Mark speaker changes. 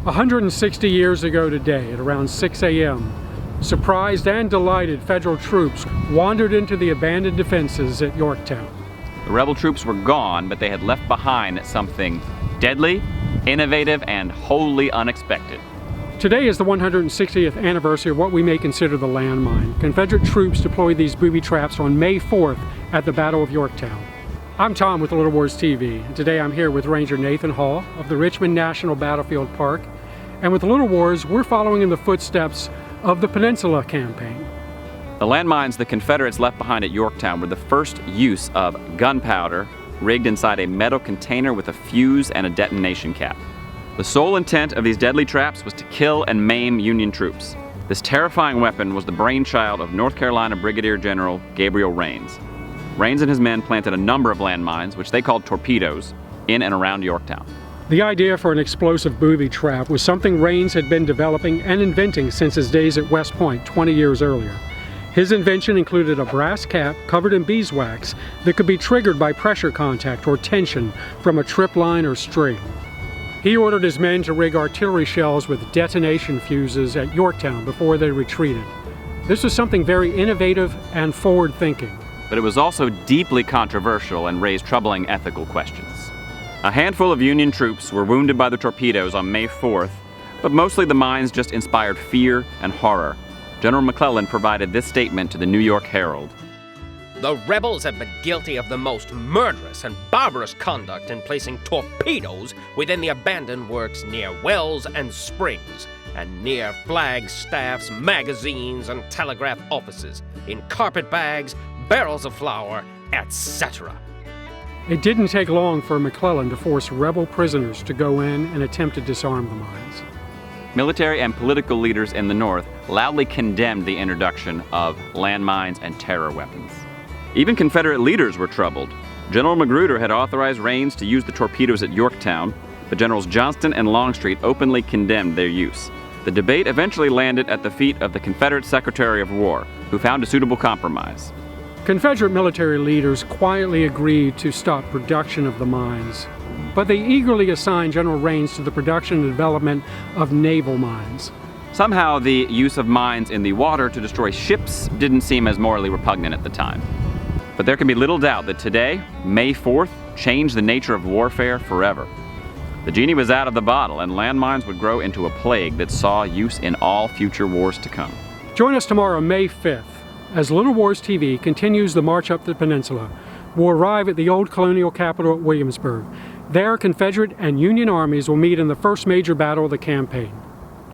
Speaker 1: 160 years ago today, at around 6 a.m., surprised and delighted Federal troops wandered into the abandoned defenses at Yorktown.
Speaker 2: The rebel troops were gone, but they had left behind something deadly, innovative, and wholly unexpected.
Speaker 1: Today is the 160th anniversary of what we may consider the landmine. Confederate troops deployed these booby traps on May 4th at the Battle of Yorktown. I'm Tom with Little Wars TV, and today I'm here with Ranger Nathan Hall of the Richmond National Battlefield Park. And with Little Wars, we're following in the footsteps of the Peninsula campaign.
Speaker 2: The landmines the Confederates left behind at Yorktown were the first use of gunpowder rigged inside a metal container with a fuse and a detonation cap. The sole intent of these deadly traps was to kill and maim Union troops. This terrifying weapon was the brainchild of North Carolina Brigadier General Gabriel Rains. Rains and his men planted a number of landmines, which they called torpedoes, in and around Yorktown.
Speaker 1: The idea for an explosive booby trap was something Rains had been developing and inventing since his days at West Point 20 years earlier. His invention included a brass cap covered in beeswax that could be triggered by pressure contact or tension from a trip line or string. He ordered his men to rig artillery shells with detonation fuses at Yorktown before they retreated. This was something very innovative and forward-thinking.
Speaker 2: But it was also deeply controversial and raised troubling ethical questions. A handful of Union troops were wounded by the torpedoes on May 4th, but mostly the mines just inspired fear and horror. General McClellan provided this statement to the New York Herald.
Speaker 3: The rebels have been guilty of the most murderous and barbarous conduct in placing torpedoes within the abandoned works near wells and springs, and near flag staffs, magazines, and telegraph offices, in carpet bags, barrels of flour, etc.
Speaker 1: It didn't take long for McClellan to force rebel prisoners to go in and attempt to disarm the mines.
Speaker 2: Military and political leaders in the North loudly condemned the introduction of landmines and terror weapons. Even Confederate leaders were troubled. General Magruder had authorized Rains to use the torpedoes at Yorktown, but Generals Johnston and Longstreet openly condemned their use. The debate eventually landed at the feet of the Confederate Secretary of War, who found a suitable compromise.
Speaker 1: Confederate military leaders quietly agreed to stop production of the mines, but they eagerly assigned General Rains to the production and development of naval mines.
Speaker 2: Somehow, the use of mines in the water to destroy ships didn't seem as morally repugnant at the time. But there can be little doubt that today, May 4th, changed the nature of warfare forever. The genie was out of the bottle, and landmines would grow into a plague that saw use in all future wars to come.
Speaker 1: Join us tomorrow, May 5th, as Little Wars TV continues the march up the peninsula. We'll arrive at the old colonial capital at Williamsburg. There, Confederate and Union armies will meet in the first major battle of the campaign.